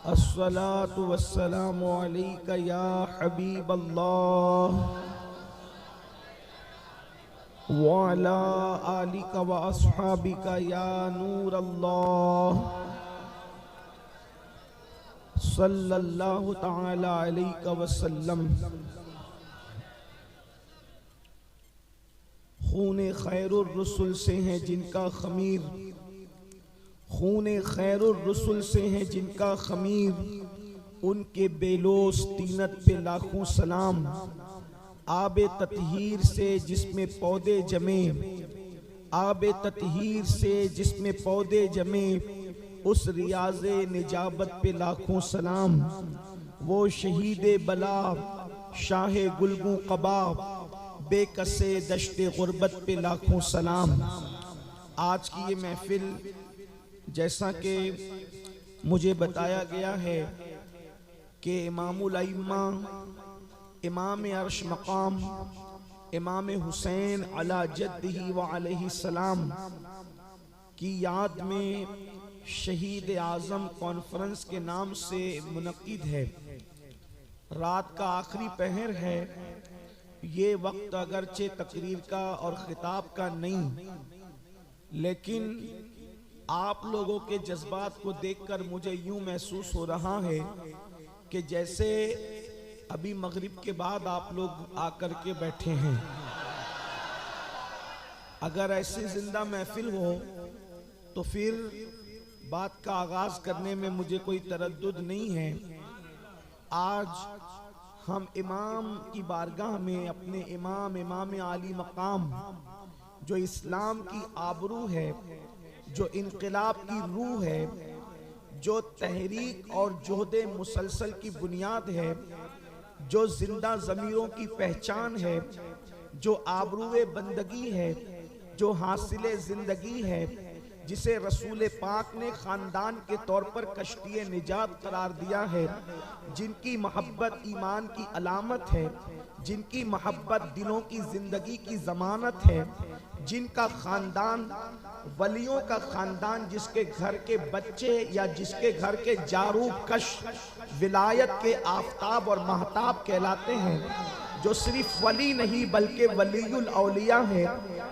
अस्सलातु वस्सलामु अलैका या हबीब अल्लाह व अला आलिका व अस्हाबिका या नूर अल्लाह सल्लल्लाहु तआला अलैका वसल्लम। खूने खैरुर रसूल से हैं जिनका खमीर, खूने खैरुर रसूल से हैं जिनका खमीर, उनके बेलोस तीनत पे लाखों सलाम। आबे ततहीर से जिसमें पौधे जमे, आबे ततहीर से जिसमें पौधे जमे, उस रियाज़े निजाबत पे लाखों सलाम। वो शहीदे बला शाहे गुलगू कबा, बेकसे दश्ते गुर्बत पे लाखों सलाम। आज की ये महफिल, जैसा कि मुझे बताया गया है कि इमामुल अइम्मा इमाम अर्श मकाम इमाम हुसैन अला जद्दिही व अलैहि सलाम की याद में शहीद आज़म कॉन्फ्रेंस के नाम से मुनक़िद है। रात का आखिरी पहर है। ये वक्त अगरचे तकरीर का और खिताब का नहीं, लेकिन आप लोगों के जज्बात को देखकर मुझे यूं महसूस हो रहा है कि जैसे अभी मगरिब के बाद आप लोग आकर के बैठे हैं। अगर ऐसी जिंदा महफिल हो तो फिर बात का आगाज करने में मुझे कोई तरद्दुद नहीं है। आज हम इमाम की बारगाह में अपने इमाम आली मकाम, जो इस्लाम की आबरू है, जो इनकलाब की रूह है, जो तहरीक और जोहदे मुसलसल की बुनियाद है, जो जिंदा ज़मीरों की पहचान है, जो आबरूए बंदगी है, जो हासिले ज़िंदगी है, जिसे रसूल पाक ने ख़ानदान के तौर पर कश्तिए निजात करार दिया है, जिनकी मोहब्बत ईमान की अलामत है, जिनकी मोहब्बत दिलों की ज़िंदगी की ज़मानत है, जिनका ख़ानदान वलियों का ख़ानदान, जिसके घर के बच्चे या जिसके घर के जारू कश विलायत के आफताब और महताब कहलाते हैं, जो सिर्फ वली नहीं बल्कि वलीउल औलिया है,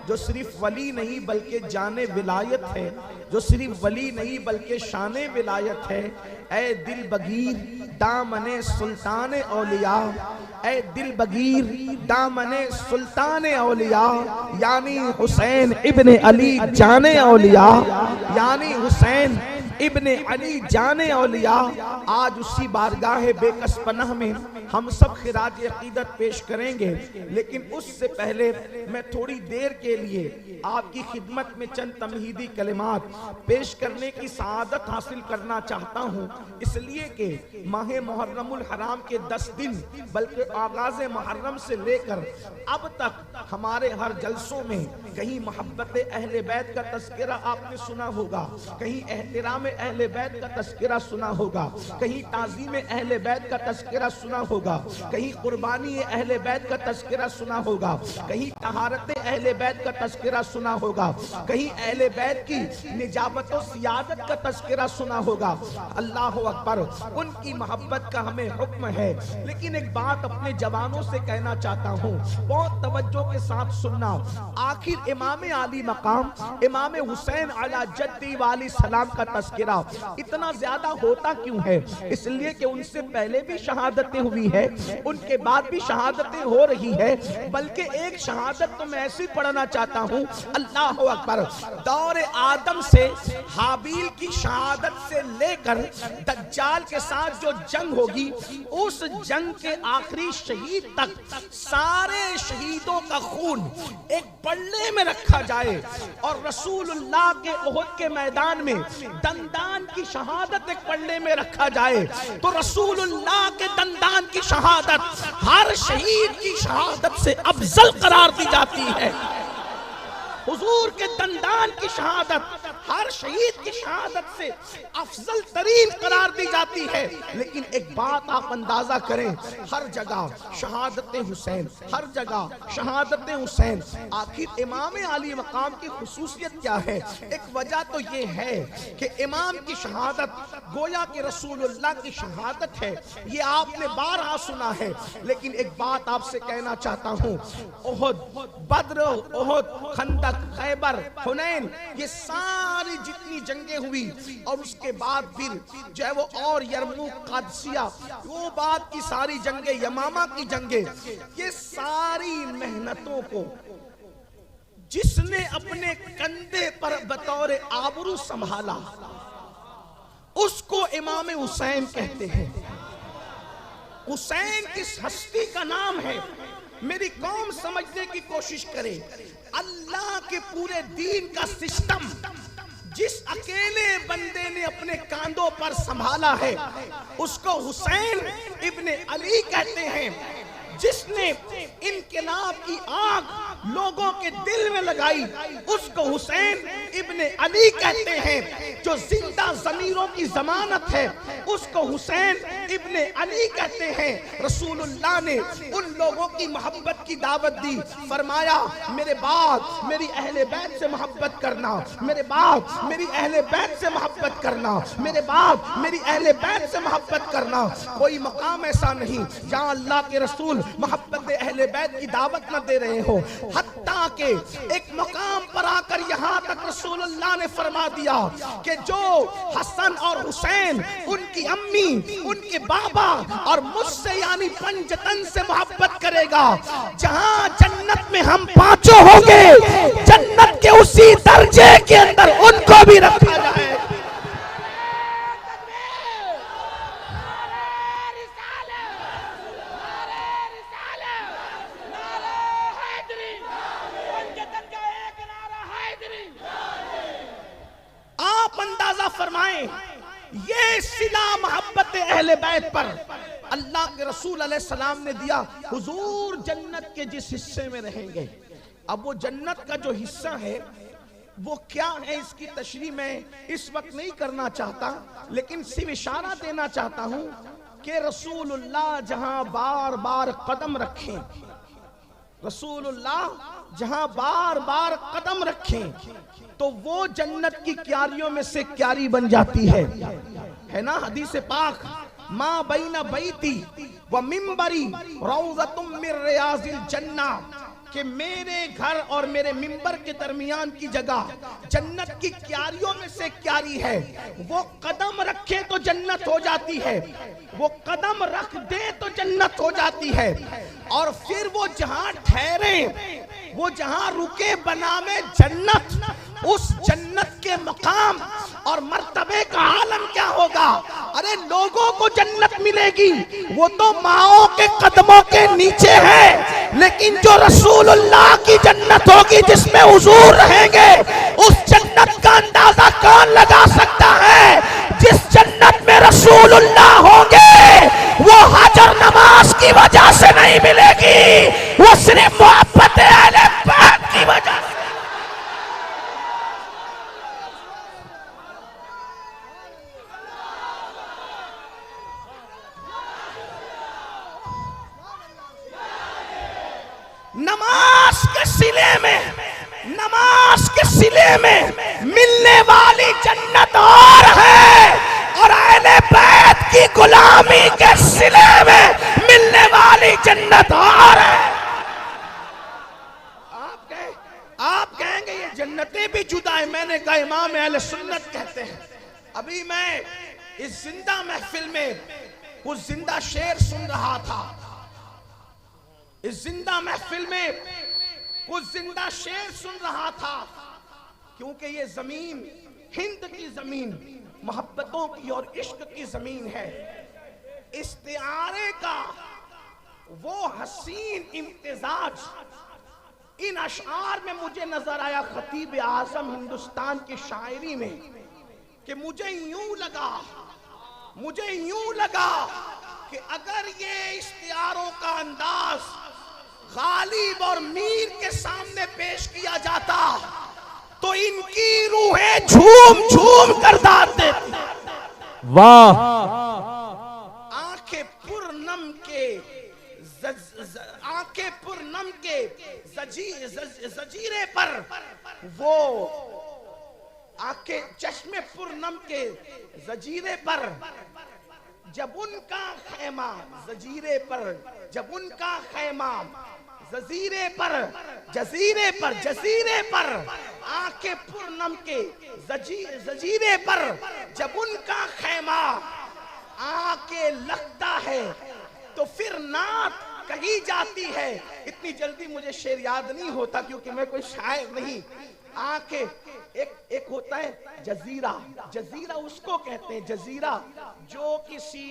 जो सिर्फ वली नहीं बल्कि जाने विलायत है, जो सिर्फ वली नहीं बल्कि शाने विलायत है। ऐ दिल बगीर दामने सुल्तान औलिया, ऐ दिल बगीर दामने सुल्तान औलिया, यानी हुसैन इब्ने अली जाने औलिया, यानी हुसैन इब्ने अली जाने औलिया। आज उसी बारगाह बेकस पनाह में हम सब खिराज अकीदत पेश करेंगे, लेकिन उससे पहले मैं थोड़ी देर के लिए आपकी खिदमत में चंद तमहीदी कलिमात पेश करने की सआदत हासिल करना चाहता हूँ। इसलिए कि माह मुहर्रमुल हराम के 10 दिन, बल्कि आगाज मुहर्रम से लेकर अब तक हमारे हर जलसों में कहीं मोहब्बत अहले बैत का तज़किरा आपने सुना होगा, कहीं एहतराम अहले बैत का तज़किरा सुना होगा, कहीं ताज़ीम अहले बैत का तज़किरा सुना होगा, कहीं कुर्बानी अहले बैत का तज़किरा सुना होगा, कहीं तहारत अहले बैत का तज़किरा सुना होगा, कहीं अहले बैत की निजाबत और सियादत का तज़किरा सुना होगा। अल्लाह अकबर। उनकी मोहब्बत का हमें हुक्म है। लेकिन एक बात अपने जवानों से कहना चाहता हूँ, बहुत तवज्जो के साथ सुनना। आखिर इमाम आली मकाम इमाम हुसैन अला जद्दी वाली सलाम का तज़किरा इतना ज्यादा होता क्यों है? इसलिए कि उनसे पहले भी शहादतें हुई है, उनके बाद भी शहादतें हो रही है। बल्कि एक शहादत तो मैं ऐसी पढ़ना चाहता हूँ, अल्लाह अकबर। दौर आदम से हाबील की शहादत से लेकर दज्जाल के साथ जो जंग होगी, उस जंग के आखिरी शहीद तक सारे शहीदों का खून एक पल्ले में रखा जाए और रसूलुल्लाह के उहद के मैदान में दंदान की शहादत एक पल्ले में रखा जाए, तो रसूलुल्लाह के दंदान की शहादत हर शहीद की शहादत से अफजल करार दी जाती है। हुजूर के दंदान की शहादत हर शहीद की शहादत से अफजल तरीन करार दी जाती है। लेकिन एक बात आप अंदाजा करें, हर जगह शहादत हुसैन, हर जगह शहादत हुसैन। आखिर इमाम आली मकाम की खुसूसियत क्या है? एक वजह तो ये है कि इमाम की शहादत गोया कि रसूलुल्लाह की शहादत है, ये आपने बारहा सुना है। लेकिन एक बात आपसे कहना चाहता हूँ, ओहद, बद्र, ओहद, खंदक, खैबर, हुनैन, ये सारी जितनी जंगें हुई और उसके बाद फिर जो है वो और यरमुक, कादसिया, वो बात की सारी जंगें, यमामा की जंगें, ये सारी मेहनतों को जिसने अपने कंधे पर बतौर आबरू संभाला उसको इमाम हुसैन कहते हैं। हुसैन किस हस्ती का नाम है? मेरी कौम समझने की कोशिश करे। अल्लाह के पूरे दीन का सिस्टम जिस अकेले बंदे ने अपने कांधों पर संभाला है उसको हुसैन इब्ने अली कहते हैं। जिसने इनकलाब की आग लोगों के दिल में लगाई उसको हुसैन इब्ने अली कहते हैं। जो जिंदा ज़मीरों की जमानत है उसको हुसैन इब्ने अली कहते हैं। रसूलुल्लाह ने उन लोगों की मोहब्बत की दावत दी, फरमाया मेरे बाद मेरी अहले बैत से मोहब्बत करना, मेरे बाद मेरी अहले बैत से मोहब्बत करना, मेरे बाद मेरी अहले बैत से मोहब्बत करना। कोई मकाम ऐसा नहीं जहां अल्लाह के रसूल मोहब्बत अहले बैत की दावत न दे रहे हो। हत्ता के एक मकाम पर आकर यहाँ तक रसूलुल्लाह ने फरमा दिया कि जो हसन और हुसैन, उनकी अम्मी, उनके बाबा और मुझसे यानी पंजतन से मोहब्बत करेगा, जहां जन्नत में हम पांचों होंगे, जन्नत के उसी दर्जे के अंदर उनको भी रखा जाए। फरमाएं ये सिला मोहब्बत अहले बैत पर अल्लाह के रसूल अलैहिस्सलाम ने दिया। हुजूर जन्नत के जिस हिस्से में रहेंगे, अब वो जन्नत का जो हिस्सा है वो क्या है इसकी तशरीह मैं इस वक्त नहीं करना चाहता, लेकिन सिर्फ इशारा देना चाहता हूं कि रसूलुल्लाह जहां बार बार कदम रखें, रसूलुल्लाह जहां बार बार कदम रखें तो वो जन्नत की क्यारियों में से क्यारी बन जाती है ना। हदीस पाक, माँ बैना बैती व मिंबरी रौज़तुम मिन रियाज़िल जन्ना, कि मेरे घर और मेरे मिंबर के दरमियान की जगह जन्नत की क्यारियों में से क्यारी है। वो कदम रखे तो जन्नत हो जाती है, वो कदम रख दे तो जन्नत हो जाती है। और फिर वो जहां ठहरे, वो जहां रुके बनावे जन्नत, उस जन्नत के मकाम और मर्तबे का आलम क्या होगा? अरे लोगों को जन्नत मिलेगी वो तो माओं के कदमों के नीचे है, लेकिन जो रसूलुल्लाह की जन्नत होगी जिसमें हुजूर रहेंगे, उस जन्नत का अंदाजा कौन लगा सकता है? जिस जन्नत में रसूलुल्लाह होंगे वो हजर नमाज की वजह से नहीं मिलेगी, वो सिर्फ मोहब्बत अहले बैत की वजह से। नमाज के सिले में, नमाज के सिले में मिलने वाली जन्नत और है, और अहले बैत की गुलामी के सिले में मिलने वाली जन्नत और है। आप कहेंगे ये जन्नतें भी जुदा है। मैंने कहा इमाम अहले सुन्नत कहते हैं। अभी मैं इस जिंदा महफिल में कुछ जिंदा शेर सुन रहा था, इस जिंदा महफिल में कुछ जिंदा शेर सुन रहा था, क्योंकि ये जमीन हिंद की जमीन, मोहब्बतों की और इश्क की जमीन है। इस्तिआरे का वो हसीन इम्तिजाज इन अशआर में मुझे नजर आया खतीब आजम हिंदुस्तान की शायरी में, कि मुझे यूं लगा कि अगर ये इस्तिआरों का अंदाज गालिब और मीर के सामने पेश किया जाता तो इनकी रूहें झूम झूम कर दाद देती। वाह। आंखें पुरनम के आंखें पुरनम के जजीरे पर वो आंखें चश्मे पुरनम के जजीरे पर जब उनका खैमा जजीरे पर जब उनका खैमा जजीरे पर जजीरे पर आंखें पुरनम के जजीरे पर जब उनका खैमा आके लगता है तो फिर नात कही जाती है। इतनी जल्दी मुझे शेर याद नहीं होता क्योंकि मैं कोई शायर नहीं। आंखें एक होता है जजीरा, जजीरा उसको कहते हैं जजीरा जो किसी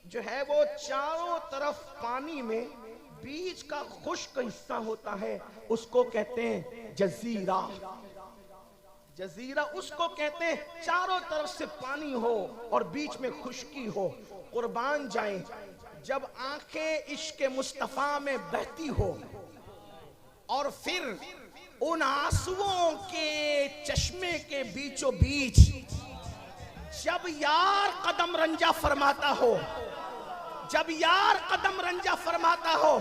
जो है वो चारों तरफ पानी में बीच का खुश्क हिस्सा होता है, उसको कहते हैं जजीरा। जजीरा उसको कहते हैं चारों तरफ से पानी हो और बीच में खुश्की हो। कुर्बान जाए जब आंखें इश्क मुस्तफा में बहती हो और फिर उन आंसुओं के चश्मे के बीचों बीच जब यार कदम रंजा फरमाता हो, जब यार कदम रंजा फरमाता हो,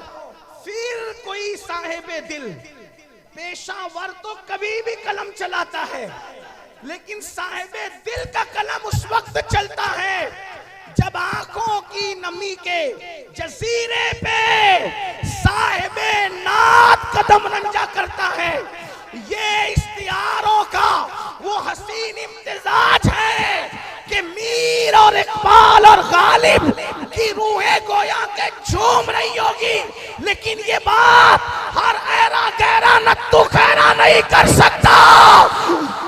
फिर कोई साहिबे दिल पेशावर तो कभी भी कलम चलाता है, लेकिन साहिबे दिल का कलम उस वक्त चलता है जब आंखों की नमी के जजीरे पे साहिबे नात कदम रंजा करता है। ये इख्तियारों का वो हसीन इम्तिजाज है कि मीर और इकबाल और गालिब की रूहें गोया के झूम रही होगी, लेकिन ये बात हर ऐरा गहरा नत्तू खैरा नहीं कर सकता।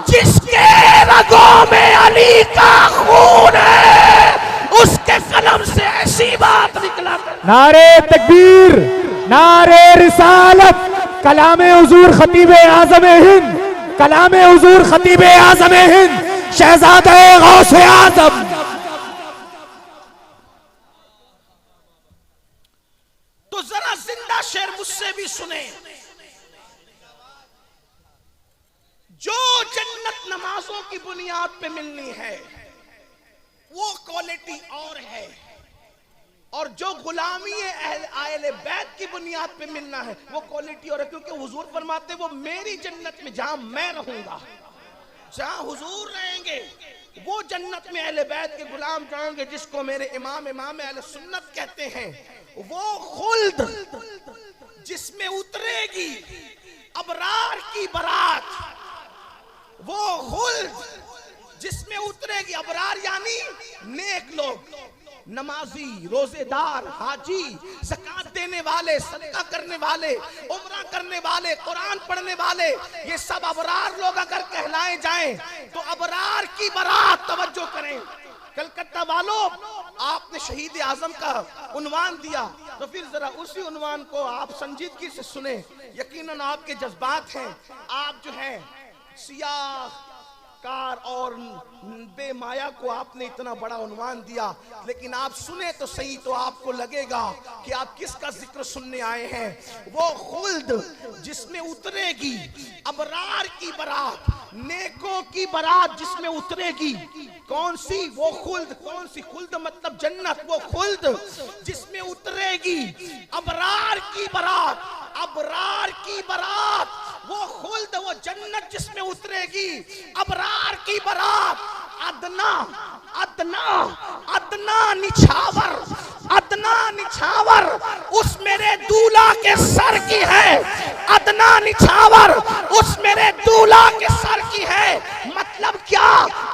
जिसके रगों में अली का खून है उसके कलम से ऐसी बात निकला। नारे तकबीर, नारे रिसालत, कलामे हुजूर खतीब आज़म हिंद, कलामे हुजूर खतीब आज़म हिंद शहजादे गौसे आज़म। तो जरा जिंदा शेर मुझसे भी सुने। जो जन्नत नमाजों की बुनियाद पे मिलनी है वो क्वालिटी और है, और जो गुलामी अहले बैत की बुनियाद पे मिलना है वो क्वालिटी और है। क्योंकि हुजूर फरमाते वो मेरी जन्नत में जहां मैं रहूंगा, जहां हुजूर रहेंगे वो जन्नत में अहले बैत के गुलाम जाएंगे, जिसको मेरे इमाम अहले सुन्नत कहते हैं। वो खुल्द जिसमें उतरेगी अबरार की बारात, वो खुल्द जिसमें उतरेगी अबरार यानी नेक लोग, नमाजी, रोजेदार, हाजी, ज़कात देने वाले, सदका करने वाले, उम्रा करने वाले, कुरान पढ़ने वाले, ये सब अबरार लोग अगर कहलाए जाएं तो अबरार की बारात। तवज्जो करें कलकत्ता वालों, आपने शहीद आजम का उन्वान दिया तो फिर जरा उसी उन्वान को आप संजीदगी से सुने। यकीनन आपके जज्बात हैं, आप जो है सियाह कार और बेमाया को आपने इतना बड़ा उन्वान दिया, लेकिन आप सुने तो सही तो आपको लगेगा कि आप किसका जिक्र सुनने आए हैं। वो खुल्द जिसमें उतरेगी अबरार की बारात, नेकों की बारात जिसमें उतरेगी। कौन सी वो खुल्द? कौन सी खुल्द? मतलब जन्नत। वो खुल्द जिसमें उतरेगी अबरार की बारात, अबरार की बारात, वो खुल्द, वो जन्नत जिसमें उतरेगी अबरार की बारात। अदना अदना अदना निछावर, अदना निछावर उस मेरे दूल्हा के सर की है, अदना निछावर उस मेरे दूल्हा के सर की है। मतलब क्या?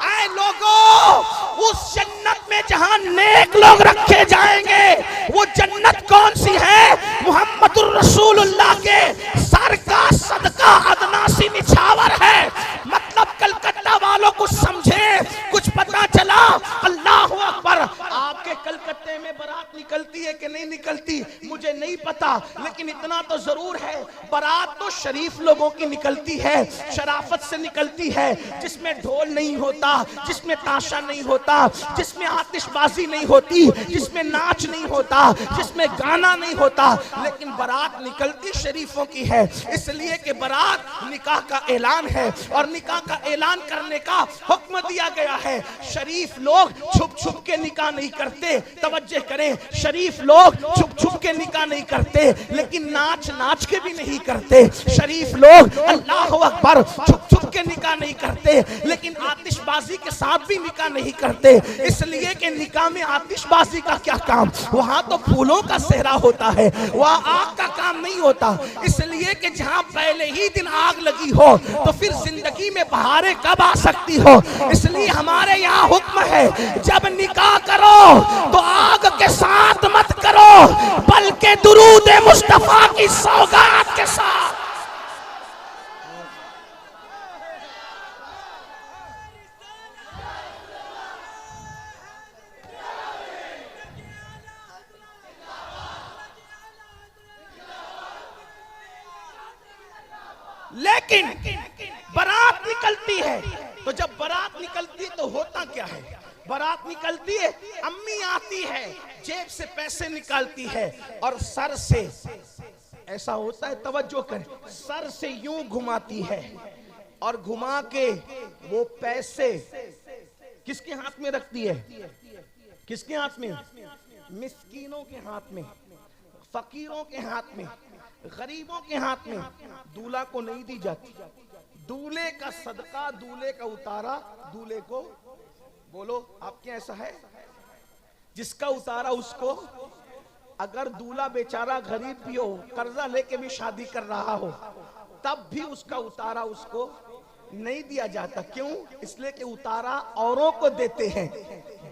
ऐ लोगों, उस जन्नत में जहां नेक लोग रखे जाएंगे वो जन्नत कौन सी है? मुहम्मदुर रसूलुल्लाह के सर का सदका अदना सी निछावर है। मतलब कलकत्ता वालों को समझे, कुछ पता चला? अल्लाह अकबर। आपके कलकत्ते कपड़े में बारात निकलती है कि नहीं निकलती मुझे नहीं पता, लेकिन इतना तो जरूर है बारात तो शरीफ लोगों की निकलती है, शराफत से निकलती है, जिसमें ढोल नहीं होता, जिसमें ताशा नहीं होता, जिसमें आतिशबाजी नहीं होती, जिसमें नाच नहीं होता, जिसमें गाना नहीं होता, लेकिन बारात निकलती शरीफों की है। इसलिए कि बारात निकाह का ऐलान है और निकाह का ऐलान करने का हुक्म दिया गया है। शरीफ लोग छुप छुप के निकाह नहीं करते, तवज्जो करें, शरीफ लोग छुप छुप के निकाह नहीं करते, लेकिन नाच नाच के भी नहीं करते। शरीफ लोग अल्लाह अकबर छुप छुप के निकाह नहीं करते, लेकिन आतिशबाजी के साथ भी निकाह नहीं करते। इसलिए कि निकाह में आतिशबाजी का क्या काम, वहां तो फूलों का सेहरा होता है, वहां आग का काम नहीं होता। इसलिए कि जहां पहले ही दिन आग लगी हो तो फिर जिंदगी में बहारें कब आ सकती हो। इसलिए हमारे यहाँ हुक्म है जब निकाह करो तो आग के साथ मत करो, बल्कि दुरूद मुस्तफा की सौगात के साथ। लेकिन बारात निकलती है, तो जब बारात निकलती है तो होता क्या है, बारात निकलती है, अम्मी आती है, जेब से पैसे निकालती है और सर से ऐसा होता है, तवज्जो करें, सर से यूं घुमाती है और घुमा के वो पैसे किसके हाथ में रखती है, किसके हाथ में, मिस्कीनों के हाथ में, फकीरों के हाथ में, गरीबों के हाथ में। दूल्हा को नहीं दी जाती। दूल्हे का सदका, दूल्हे का उतारा दूल्हे को, बोलो आपके ऐसा है, जिसका उतारा उसको, अगर दूल्हा बेचारा गरीब भी हो, कर्जा लेके भी शादी कर रहा हो, तब भी उसका उतारा उसको नहीं दिया जाता। क्यों? इसलिए कि उतारा औरों को देते हैं,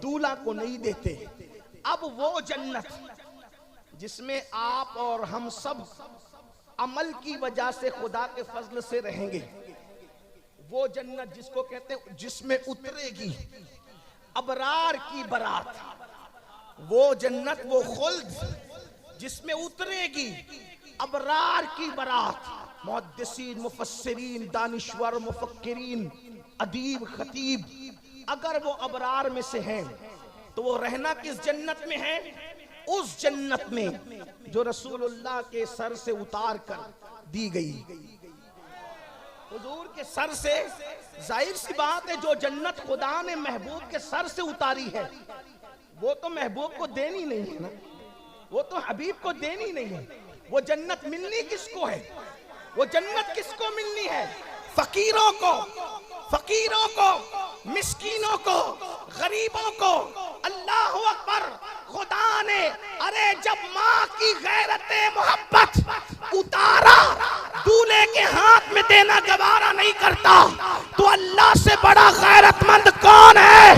दूल्हा को नहीं देते। अब वो जन्नत जिसमें आप और हम सब अमल की वजह से खुदा के फजल से रहेंगे, वो जन्नत जिसको कहते हैं, जिसमें उतरेगी अबरार की बारात, वो जन्नत, वो खुल्द जिसमें उतरेगी अबरार की बारात। मुहद्दिसीन, मुफस्सिरीन, दानिश्वर, मुफक्किरीन, अदीब, खतीब, अगर वो अबरार में से हैं तो वो रहना किस जन्नत में है? उस जन्नत में जो रसूलुल्लाह के सर से उतार कर दी गई। हुजूर के सर से, जाहिर सी बात है, जो जन्नत खुदा ने महबूब के सर से उतारी है वो तो महबूब को देनी नहीं है ना, वो तो हबीब को देनी नहीं है। वो जन्नत मिलनी किसको है? वो जन्नत किसको मिलनी है? फकीरों को, फकीरों को, मिस्कीनों को, गरीबों को। अल्लाह अकबर। खुदा ने, अरे जब माँ की गैरते मोहब्बत उतारा दूल्हे के हाथ में देना गवारा नहीं करता, तो अल्लाह से बड़ा गैरतमंद कौन है?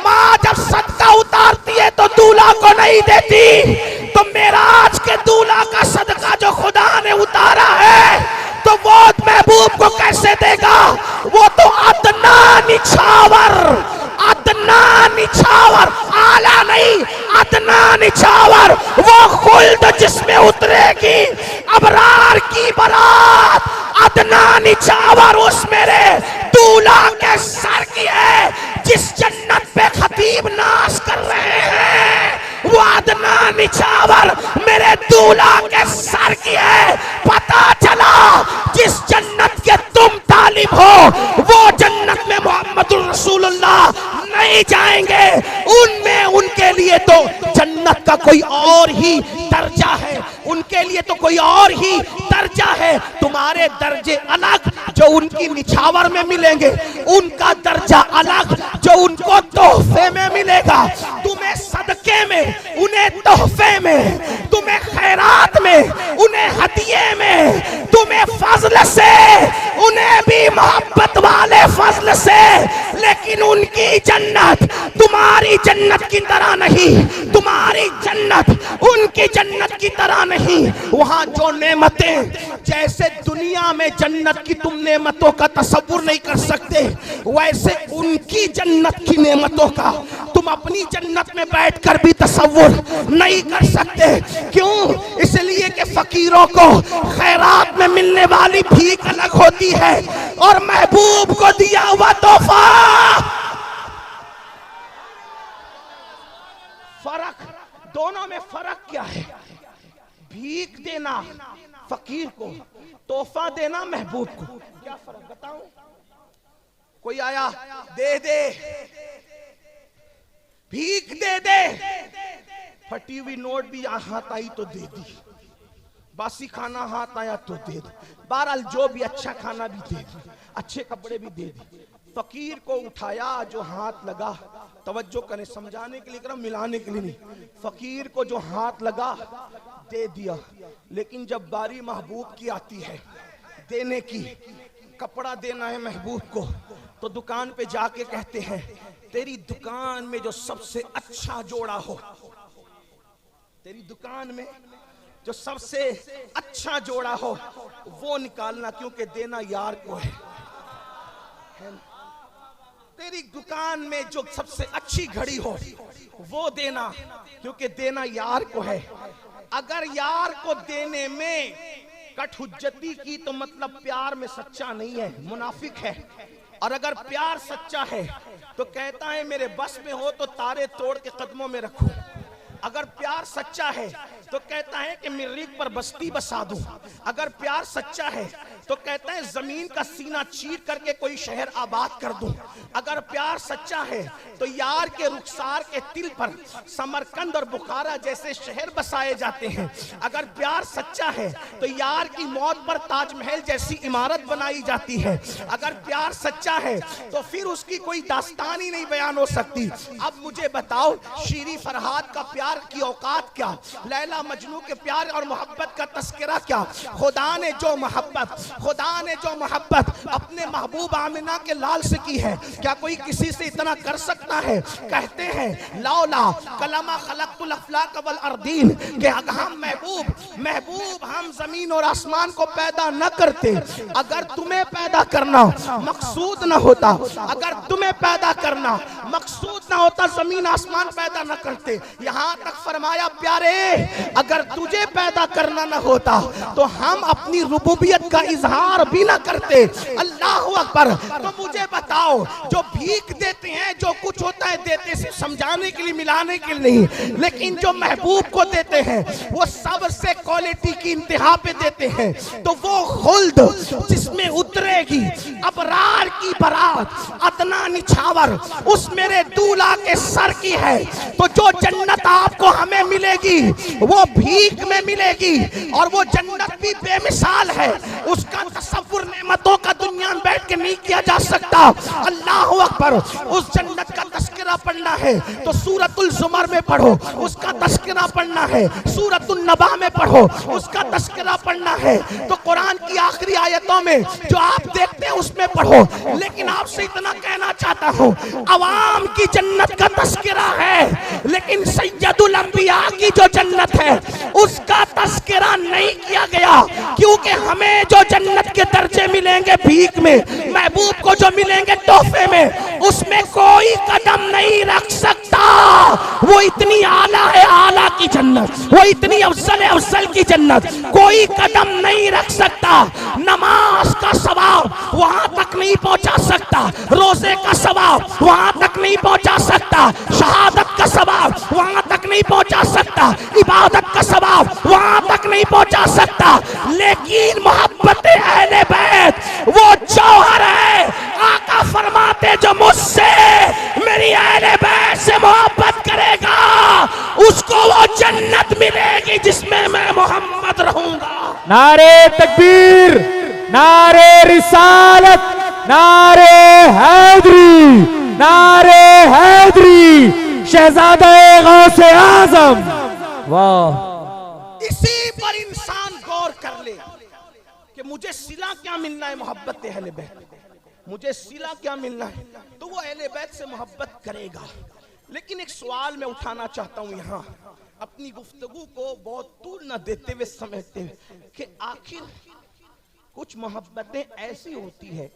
माँ जब सदका उतारती है तो दूल्हा को नहीं देती, तो मेराज के दूल्हा का सदका जो खुदा ने उतारा है तो वो महबूब को कैसे देगा? वो तो अदना निछावर, अदना निछावर, आला नहीं, अदना निछावर, वो खुल्द जिसमें उतरेगी अबरार की बारात, अदना निछावर उस मेरे दूल्हा के सर की है। जिस जन्नत पे खतीब नाश कर रहे हैं वो अदना निछावर मेरे दूल्हा के सर की है। पता चला जिस जन्नत के तुम तालिब हो वो जन्नत में मोहम्मदुर रसूलुल्लाह नहीं जाएंगे, उनमें उनके लिए तो जन्नत का कोई और ही दर्जा है, उनके लिए तो कोई और ही दर्जा है। तुम्हारे दर्जे अलग जो उनकी निछावर में मिलेंगे, उनका दर्जा अलग जो उनको तोहफे में मिलेगा। तुम्हें सदके में, उन्हें तोहफे में, तुम्हें खैरात में, उन्हें हदिये में, तुम्हें फजल से, उन्हें भी मोहब्बत वाले फजल से। लेकिन उनकी जन्नत तुम्हारी जन्नत की तरह नहीं, तुम्हारी जन्नत उनकी जन्नत की तरह नहीं, वहां जो नेमतें, जैसे दुनिया में जन्नत की तुम नेमतों का तसव्वुर नहीं कर सकते, वैसे उनकी जन्नत की नेमतों का तुम अपनी जन्नत में बैठकर भी तसव्वुर नहीं कर सकते। क्यों? इसलिए कि फकीरों को खैरात में मिलने वाली भीख अलग होती है और महबूब को दिया हुआ तोहफा। फर्क, दोनों में फर्क क्या है? भीख देना फकीर को, तोहफा देना महबूब को, क्या फर्क बताऊं? कोई आया दे दे, भीख दे दे, फटी हुई नोट भी हाथ आई तो दे दी, बासी खाना हाथ आया तो दे दी, बहरहाल जो भी अच्छा खाना भी दे दी, अच्छे कपड़े भी दे दी। फकीर को उठाया, जो हाथ लगा, तवज्जो करें, समझाने के लिए कर, मिलाने के लिए नहीं, फकीर को जो हाथ लगा दे दिया। लेकिन जब बारी महबूब की आती है देने की, कपड़ा देना है महबूब को, तो दुकान पे जाके कहते हैं तेरी दुकान में जो सबसे अच्छा जोड़ा हो, तेरी दुकान में जो सबसे अच्छा जोड़ा हो वो निकालना, क्योंकि देना यार को है। तेरी दुकान में जो सबसे अच्छी घड़ी हो वो देना, क्योंकि देना यार को है। अगर यार को देने में कटहुज्जती की तो मतलब प्यार में सच्चा नहीं है, मुनाफिक है। और अगर प्यार सच्चा है तो कहता है मेरे बस में हो तो तारे तोड़ के कदमों में रखूं। अगर प्यार सच्चा है तो कहता है कि मरीख पर बस्ती बसा दूं। अगर प्यार सच्चा है तो कहता है जमीन का सीना चीर करके कोई शहर आबाद कर दूं। अगर प्यार सच्चा है तो यार के रुखसार के तिल पर समरकंद और बुखारा जैसे शहर बसाए जाते हैं। अगर प्यार सच्चा है तो यार की मौत पर ताजमहल जैसी इमारत बनाई जाती है। अगर प्यार सच्चा है तो फिर उसकी कोई दास्तान ही नहीं बयान हो सकती। अब मुझे बताओ, शीरी फरहाद का प्यार की औकात क्या, लैला मजनू के प्यार और मोहब्बत का तस्करा क्या। खुदा ने जो मोहब्बत अपने महबूब आमिना के लाल से की है, क्या कोई किसी से इतना कर सकता है? कहते हैं लौला कलमा खलक़तुल अफ़लाक वल अर्दीन, कि हम महबूब हम जमीन और आसमान को पैदा न करते, अगर तुम्हें पैदा करना मकसूद न होता, अगर तुम्हें पैदा करना मकसूद न होता, जमीन आसमान पैदा न करते। यहाँ तक फरमाया प्यारे, अगर तुझे पैदा करना न होता तो हम अपनी रुबूबियत का इजहार भी न करते। अल्लाह अकबर। तो मुझे बताओ, जो भीख देते हैं, जो कुछ होता है देते सिर्फ समझाने के लिए, मिलाने के लिए नहीं, लेकिन जो महबूब को देते हैं वो सबसे क्वालिटी की इंतहा पे देते हैं। तो वो खुल्द जिसमें उतरेगी अबरार की बारात, अदना निछावर उस मेरे दूल्हा के सर की है। तो जो जन्नत आपको हमें मिलेगी वो भीख में मिलेगी, और वो जन्नत भी बेमिसाल है। उसका तसव्वुर नेमतों का दुनिया में बैठ के नहीं किया जा सकता। अल्लाह अकबर। उस जन्नत का तस्करा पढ़ना है तो सूरतुल ज़ुमर में पढ़ो, उसका तस्करा पढ़ना है सूरतुन नबा में पढ़ो, उसका तस्करा पढ़ना है तो कुरान की आखिरी आयतों में जो आप देखते हैं उसमें पढ़ो। लेकिन आपसे इतना कहना चाहता हूँ, अवाम की जन्नत का तस्करा है, लेकिन सैयदुल अंबिया की जो जन्नत है उसका तस्करा नहीं किया गया। क्योंकि हमें जो जन्नत के दर्जे मिलेंगे भीख में, महबूब को जो मिलेंगे तोहफे में, उसमें कोई कदम नहीं रख सकता। वो इतनी आला है, आला की जन्नत, वो इतनी अफजल है, अफजल की जन्नत, कोई कदम नहीं रख सकता। नमाज का सवाब वहां तक नहीं पहुंचा सकता, रोजे का सवाब वहां तक नहीं पहुंचा सकता, शहादत का सवाब वहां तक नहीं पहुंचा सकता, इबादत का सवाब वहां तक नहीं पहुंचा सकता। लेकिन मोहब्बत अहले बैत वो जौहर है। आका फरमाते जो मुझसे मेरी अहले बैत से मोहब्बत करेगा उसको वो जन्नत मिलेगी जिसमें मैं मोहम्मद रहूंगा। नारे तकबीर, नारे रिसालत, नारे हैदरी, नारे हैदरी, शहजादा गौसे आजम। वाह। इसी पर इंसान गौर कर ले कि मुझे सिला क्या मिलना है मोहब्बत अहले बैत, मुझे सिला क्या मिलना है, तो वो अहले बैत से मोहब्बत करेगा। लेकिन एक सवाल मैं उठाना चाहता हूं यहाँ, अपनी गुफ्तगू को बहुत तूल न देते हुए समझते हैं कि आखिर कुछ मोहब्बतें ऐसी होती है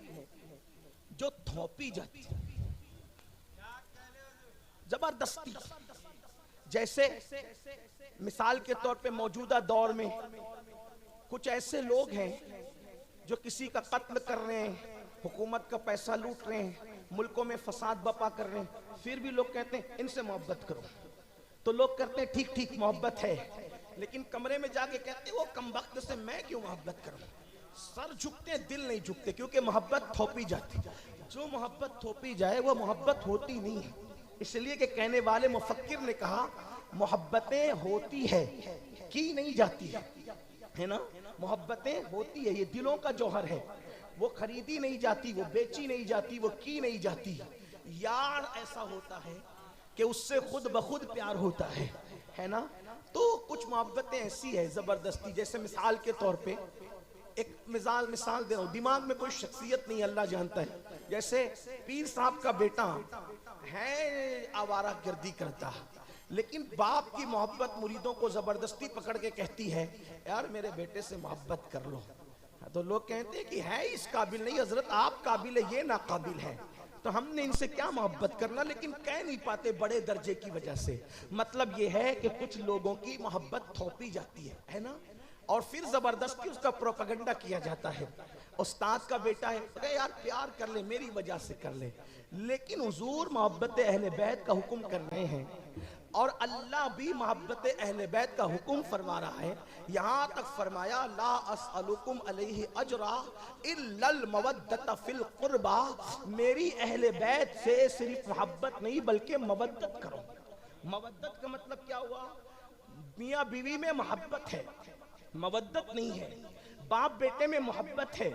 जो थोपी जाती है जबरदस्ती। जैसे मिसाल के तौर पे मौजूदा दौर में कुछ ऐसे लोग हैं जो किसी का कत्ल कर रहे हैं, हुकूमत का पैसा लूट रहे हैं, मुल्कों में फसाद बपा कर रहे हैं, फिर भी लोग कहते हैं इनसे मोहब्बत करो। तो लोग करते हैं ठीक ठीक मोहब्बत है, लेकिन कमरे में जाके कहते हैं वो कमबख्त से मैं क्यों मोहब्बत करूं। सर झुकते हैं, दिल नहीं झुकते, क्योंकि मोहब्बत थोपी जाती। जो मोहब्बत थोपी जाए वो मोहब्बत होती नहीं है। इसलिए कि कहने वाले मुफक्किर ने कहा मोहब्बतें होती है की नहीं जाती है ना। मोहब्बतें होती है, ये दिलों का जौहर है, वो खरीदी नहीं जाती, वो बेची नहीं जाती, वो की नहीं जाती। यार ऐसा होता है कि उससे खुद ब खुद प्यार होता है ना। तो कुछ मोहब्बतें ऐसी है जबरदस्ती। जैसे मिसाल के तौर पे एक मिसाल दे रहा हूं, दिमाग में कोई शख्सियत नहीं, अल्लाह जानता है। जैसे पीर साहब का बेटा है आवारा गर्दी करता, लेकिन बाप की मोहब्बत मुरीदों को जबरदस्ती पकड़ के कहती है यार मेरे बेटे से मोहब्बत कर लो। तो लोग कहते हैं कि है इस काबिल नहीं हजरत, आप काबिल है, ये नाकाबिल है, तो हमने इनसे क्या मोहब्बत करना, लेकिन कह नहीं पाते बड़े दर्जे की वजह से। मतलब ये है कि कुछ लोगों की मोहब्बत थोपी जाती है ना, और फिर जबरदस्ती उसका प्रोपेगेंडा किया जाता है। उस्ताद का बेटा है, अरे यार प्यार कर ले, मेरी वजह से कर ले। लेकिन हुजूर मोहब्बत अहले बैत का हुक्म कर रहे हैं, और अल्लाह भी मोहब्बत अहले बैत का हुक्म फरमा रहा है। यहाँ तक फरमाया ला अस्अलुकुम अलैहि अजरा इल्लल मवद्दत फिल कुर्बा, मेरी अहले बैत से सिर्फ मोहब्बत नहीं बल्कि मवद्दत करो। मवद्दत का मतलब क्या हुआ? मियाँ बीवी में मोहब्बत है, मवद्दत नहीं है। बाप बेटे में मोहब्बत है,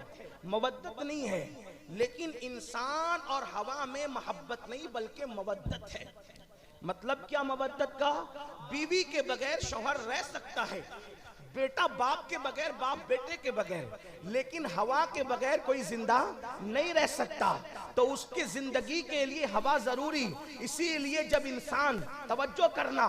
मवद्दत नहीं है। लेकिन इंसान और हवा में मोहब्बत नहीं बल्कि मवद्दत है। मतलब क्या मवद्दत का? बीवी के बगैर शौहर रह सकता है, बेटा बाप के बगैर, बाप बेटे के बगैर, लेकिन हवा के बगैर कोई जिंदा नहीं रह सकता। तो उसकी जिंदगी के लिए हवा जरूरी। इसीलिए जब इंसान, तवज्जो करना,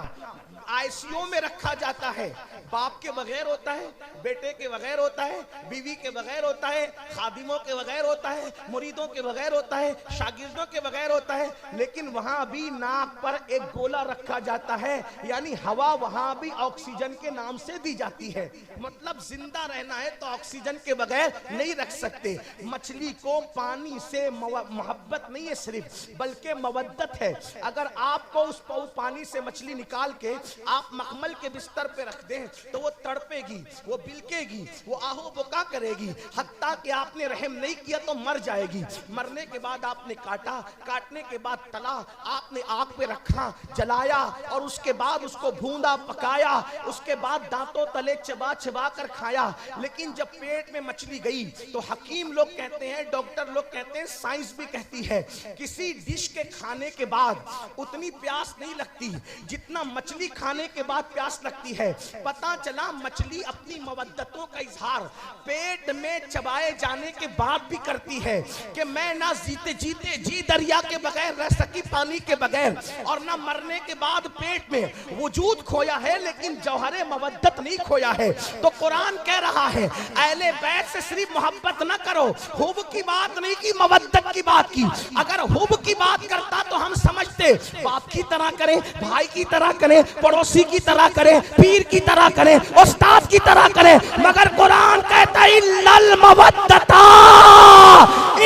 आईसीयू में रखा जाता है, बाप के बगैर होता है, बेटे के बगैर होता है, बीवी के बगैर होता है, खादिमों के बगैर होता है, मुरीदों के बगैर होता है, शागिर्दों के बगैर होता है, लेकिन वहां भी नाक पर एक गोला रखा जाता है, यानी हवा वहां भी ऑक्सीजन के नाम से दी जाती है। मतलब जिंदा रहना है तो ऑक्सीजन के बगैर नहीं रख सकते। मछली को पानी से मोहब्बत नहीं है सिर्फ, बल्कि मवद्दत है। अगर आपको उस पानी से मछली निकाल के आप मखमल के बिस्तर पे रख दें तो वो तड़पेगी, वो बिलकेगी, वो आहू बुका करेगी, हत्ता कि आपने रहम नहीं किया तो मर जाएगी। मरने के बाद आपने काटा, काटने के बाद तला, आपने आग पे रखा, जलाया, और उसके बाद उसको भूंदा, पकाया, उसके बाद दांतों तले चबा चबा कर खाया। लेकिन जब पेट में मछली गई तो हकीम लोग कहते हैं, डॉक्टर लोग कहते हैं, साइंस भी कहती है, किसी डिश के खाने के बाद उतनी प्यास नहीं लगती जितना मछली खाने के बाद प्यास लगती है। पता चला मछली अपनी मवद्दतों का इजहार पेट में चबाए जाने के बाद भी करती है कि मैं ना जीते जीते जी दरिया के बगैर रह सकी, पानी के बगैर, और ना मरने के बाद पेट में वजूद खोया है लेकिन जौहरे मवद्दत नहीं खोया है। तो कुरान कह रहा है अहले बैत से सिर्फ मोहब्बत ना करो, हुब की बात नहीं की, मवद्दत की बात की। अगर हुब की बात करता तो हम समझते बाप की तरह करें, भाई की तरह करें, पड़ोसी की तरह करें, पीर की तरह करें, उस्ताद की तरह करें, मगर कुरान कहता है इल्लल मवद्दता,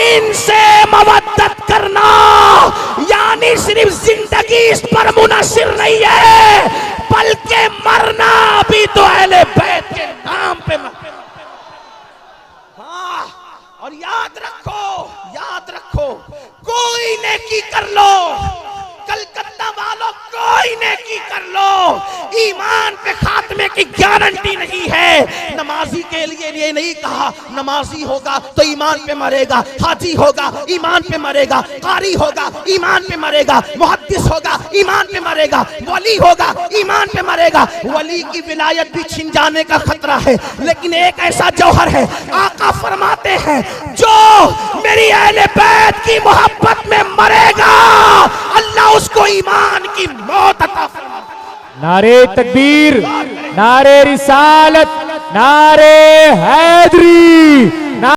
इनसे मवद्दत करना, यानी सिर्फ जिंदगी इस पर मुनहसिर नहीं है बल्कि मरना भी तो अहले बैत के नाम पे। हाँ, और याद रखो कोई नेकी कर लो, कलकत्ता वालों कोई नेकी कर लो, ईमान पे खात्मे की गारंटी नहीं है। नमाजी के लिए ये नहीं कहा नमाजी होगा तो ईमान पे मरेगा, हाजी होगा ईमान पे मरेगा, कारी होगा ईमान पे मरेगा, मुहद्दिस होगा ईमान पे मरेगा, वली होगा ईमान पे मरेगा। वली की विलायत भी छिन जाने का खतरा है, लेकिन एक ऐसा जौहर है, आका फरमाते हैं जो मेरी अहले बैत की मोहब्बत में मरेगा अल्लाह उसको ईमान की मौत अता फरमाता। नारे तकबीर, नारे रिसालत, नारे हैदरी।